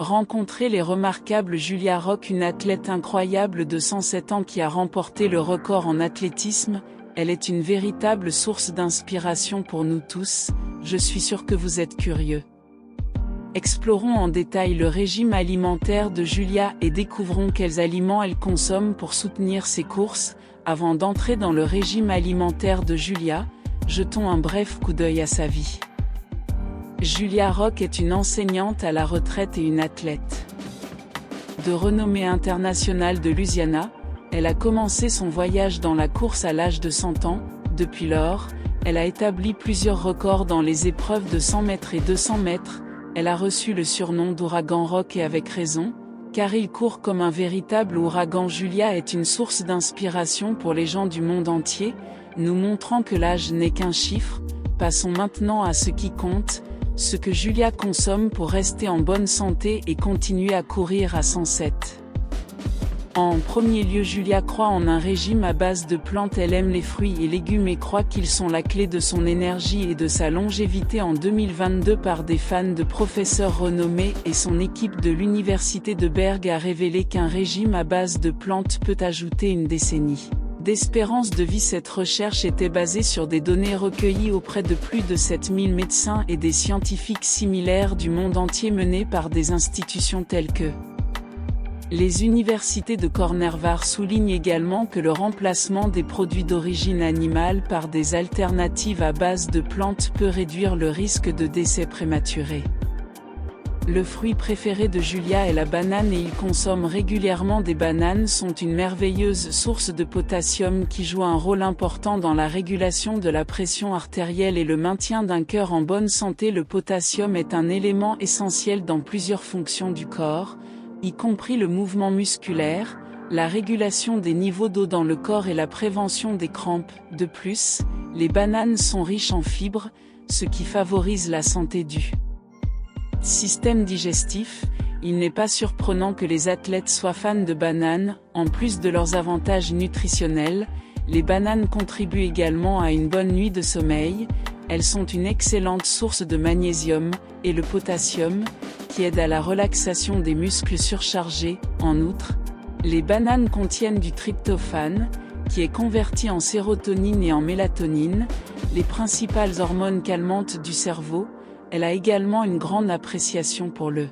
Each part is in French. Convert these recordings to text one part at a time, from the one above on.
Rencontrez les remarquables Julia Rock, une athlète incroyable de 107 ans qui a remporté le record en athlétisme. Elle est une véritable source d'inspiration pour nous tous, je suis sûr que vous êtes curieux. Explorons en détail le régime alimentaire de Julia et découvrons quels aliments elle consomme pour soutenir ses courses. Avant d'entrer dans le régime alimentaire de Julia, jetons un bref coup d'œil à sa vie. Julia Rock est une enseignante à la retraite et une athlète de renommée internationale de Louisiana. Elle a commencé son voyage dans la course à l'âge de 100 ans. Depuis lors, elle a établi plusieurs records dans les épreuves de 100 mètres et 200 mètres. Elle a reçu le surnom d'Ouragan Rock et avec raison, car il court comme un véritable ouragan. Julia est une source d'inspiration pour les gens du monde entier, nous montrant que l'âge n'est qu'un chiffre. Passons maintenant à ce qui compte, ce que Julia consomme pour rester en bonne santé et continuer à courir à 107. En premier lieu, Julia croit en un régime à base de plantes. Elle aime les fruits et légumes et croit qu'ils sont la clé de son énergie et de sa longévité. En 2022, par des fans de professeurs renommés et son équipe de l'université de Berg a révélé qu'un régime à base de plantes peut ajouter une décennie d'espérance de vie. Cette recherche était basée sur des données recueillies auprès de plus de 7000 médecins et des scientifiques similaires du monde entier, menés par des institutions telles que les universités de Cornell. Souligne également que le remplacement des produits d'origine animale par des alternatives à base de plantes peut réduire le risque de décès prématuré. Le fruit préféré de Julia est la banane et il consomme régulièrement des bananes. Sont une merveilleuse source de potassium qui joue un rôle important dans la régulation de la pression artérielle et le maintien d'un cœur en bonne santé. Le potassium est un élément essentiel dans plusieurs fonctions du corps, y compris le mouvement musculaire, la régulation des niveaux d'eau dans le corps et la prévention des crampes. De plus, les bananes sont riches en fibres, ce qui favorise la santé du système digestif. Il n'est pas surprenant que les athlètes soient fans de bananes. En plus de leurs avantages nutritionnels, les bananes contribuent également à une bonne nuit de sommeil. Elles sont une excellente source de magnésium et le potassium, qui aide à la relaxation des muscles surchargés. En outre, les bananes contiennent du tryptophane, qui est converti en sérotonine et en mélatonine, les principales hormones calmantes du cerveau. Elle a également une grande appréciation pour le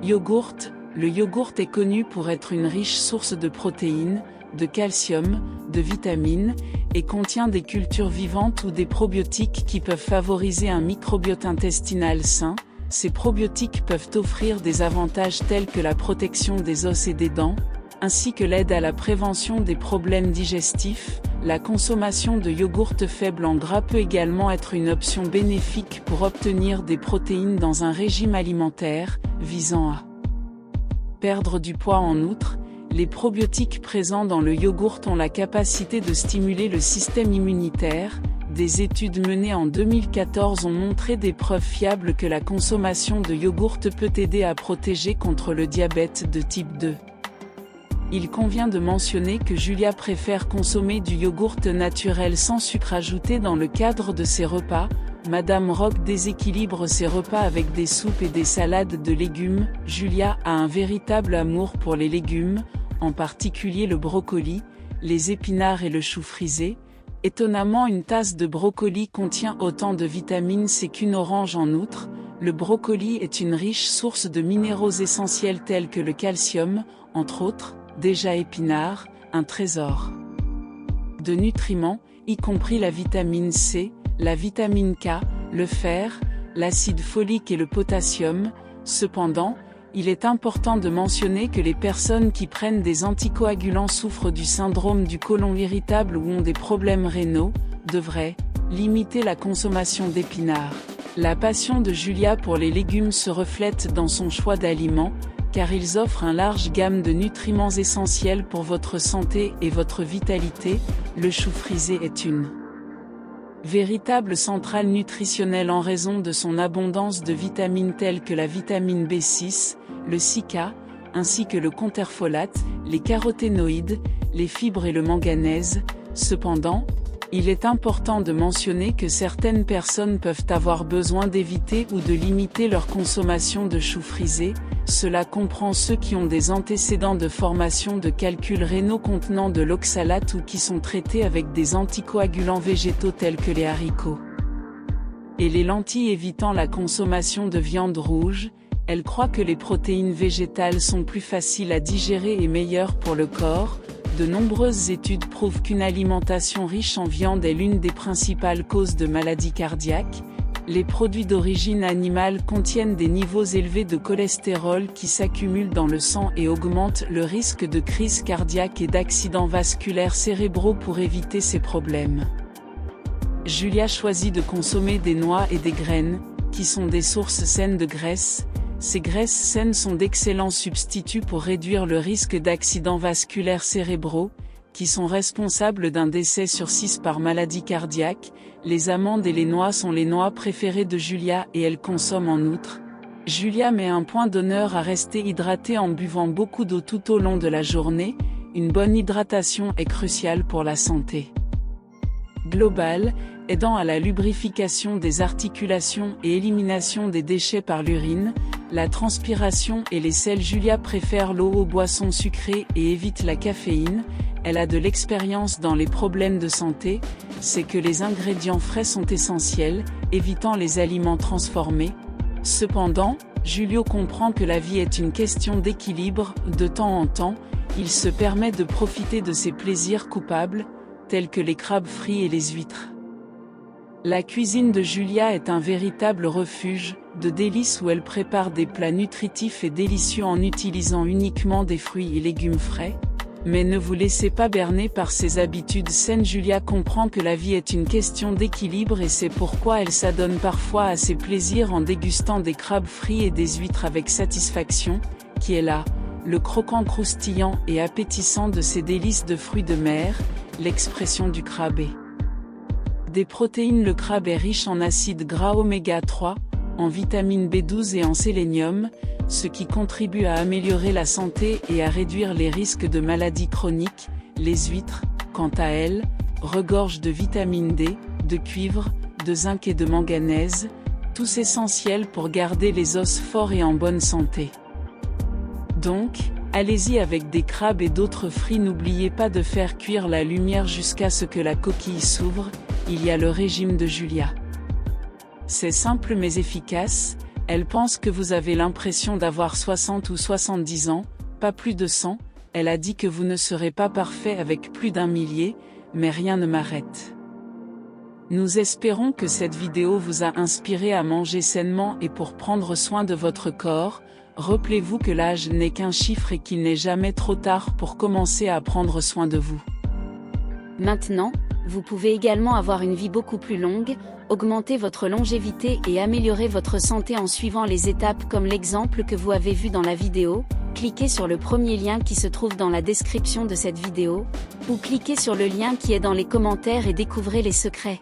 yogourt. Le yogourt est connu pour être une riche source de protéines, de calcium, de vitamines, et contient des cultures vivantes ou des probiotiques qui peuvent favoriser un microbiote intestinal sain. Ces probiotiques peuvent offrir des avantages tels que la protection des os et des dents, ainsi que l'aide à la prévention des problèmes digestifs. La consommation de yogourts faibles en gras peut également être une option bénéfique pour obtenir des protéines dans un régime alimentaire visant à perdre du poids. En outre, les probiotiques présents dans le yogourt ont la capacité de stimuler le système immunitaire. Des études menées en 2014 ont montré des preuves fiables que la consommation de yogourt peut aider à protéger contre le diabète de type 2. Il convient de mentionner que Julia préfère consommer du yogourt naturel sans sucre ajouté dans le cadre de ses repas. Madame Rock déséquilibre ses repas avec des soupes et des salades de légumes. Julia a un véritable amour pour les légumes, en particulier le brocoli, les épinards et le chou frisé. Étonnamment, une tasse de brocoli contient autant de vitamine C qu'une orange. En outre, le brocoli est une riche source de minéraux essentiels tels que le calcium, entre autres. Déjà épinards, un trésor de nutriments, y compris la vitamine C, la vitamine K, le fer, l'acide folique et le potassium. Cependant, il est important de mentionner que les personnes qui prennent des anticoagulants souffrent du syndrome du côlon irritable ou ont des problèmes rénaux, devraient limiter la consommation d'épinards. La passion de Julia pour les légumes se reflète dans son choix d'aliments, car ils offrent une large gamme de nutriments essentiels pour votre santé et votre vitalité. Le chou frisé est une véritable centrale nutritionnelle en raison de son abondance de vitamines telles que la vitamine B6, le cica, ainsi que le contrafolate, les caroténoïdes, les fibres et le manganèse. Cependant, Il est important de mentionner que certaines personnes peuvent avoir besoin d'éviter ou de limiter leur consommation de choux frisés, cela comprend ceux qui ont des antécédents de formation de calculs rénaux contenant de l'oxalate ou qui sont traités avec des anticoagulants végétaux tels que les haricots. Et les lentilles évitant la consommation de viande rouge, elle croit que les protéines végétales sont plus faciles à digérer et meilleures pour le corps. De nombreuses études prouvent qu'une alimentation riche en viande est l'une des principales causes de maladies cardiaques. Les produits d'origine animale contiennent des niveaux élevés de cholestérol qui s'accumulent dans le sang et augmentent le risque de crise cardiaque et d'accidents vasculaires cérébraux. Pour éviter ces problèmes, Julia choisit de consommer des noix et des graines, qui sont des sources saines de graisse. Ces graisses saines sont d'excellents substituts pour réduire le risque d'accidents vasculaires cérébraux, qui sont responsables d'un décès sur 6 par maladie cardiaque. Les amandes et les noix sont les noix préférées de Julia et elle consomme en outre. Julia met un point d'honneur à rester hydratée en buvant beaucoup d'eau tout au long de la journée. Une bonne hydratation est cruciale pour la santé globale, aidant à la lubrification des articulations et élimination des déchets par l'urine, la transpiration et les sels. Julia préfère l'eau aux boissons sucrées et évite la caféine. Elle a de l'expérience dans les problèmes de santé, c'est que les ingrédients frais sont essentiels, évitant les aliments transformés. Cependant, Julio comprend que la vie est une question d'équilibre. De temps en temps, il se permet de profiter de ses plaisirs coupables, tels que les crabes frits et les huîtres. La cuisine de Julia est un véritable refuge de délices où elle prépare des plats nutritifs et délicieux en utilisant uniquement des fruits et légumes frais. Mais ne vous laissez pas berner par ses habitudes saines. Julia comprend que la vie est une question d'équilibre et c'est pourquoi elle s'adonne parfois à ses plaisirs en dégustant des crabes frits et des huîtres avec satisfaction, qui est là, le croquant croustillant et appétissant de ces délices de fruits de mer, l'expression du crabe est des protéines. Le crabe est riche en acides gras oméga 3, en vitamine B12 et en sélénium, ce qui contribue à améliorer la santé et à réduire les risques de maladies chroniques. Les huîtres, quant à elles, regorgent de vitamine D, de cuivre, de zinc et de manganèse, tous essentiels pour garder les os forts et en bonne santé. Donc, allez-y avec des crabes et d'autres fruits. N'oubliez pas de faire cuire la lumière jusqu'à ce que la coquille s'ouvre. Il y a le régime de Julia. C'est simple mais efficace. Elle pense que vous avez l'impression d'avoir 60 ou 70 ans, pas plus de 100. Elle a dit que vous ne serez pas parfait avec plus d'1 millier, mais rien ne m'arrête. Nous espérons que cette vidéo vous a inspiré à manger sainement et pour prendre soin de votre corps. Rappelez-vous que l'âge n'est qu'un chiffre et qu'il n'est jamais trop tard pour commencer à prendre soin de vous. Maintenant, vous pouvez également avoir une vie beaucoup plus longue, augmenter votre longévité et améliorer votre santé en suivant les étapes comme l'exemple que vous avez vu dans la vidéo. Cliquez sur le premier lien qui se trouve dans la description de cette vidéo, ou cliquez sur le lien qui est dans les commentaires et découvrez les secrets.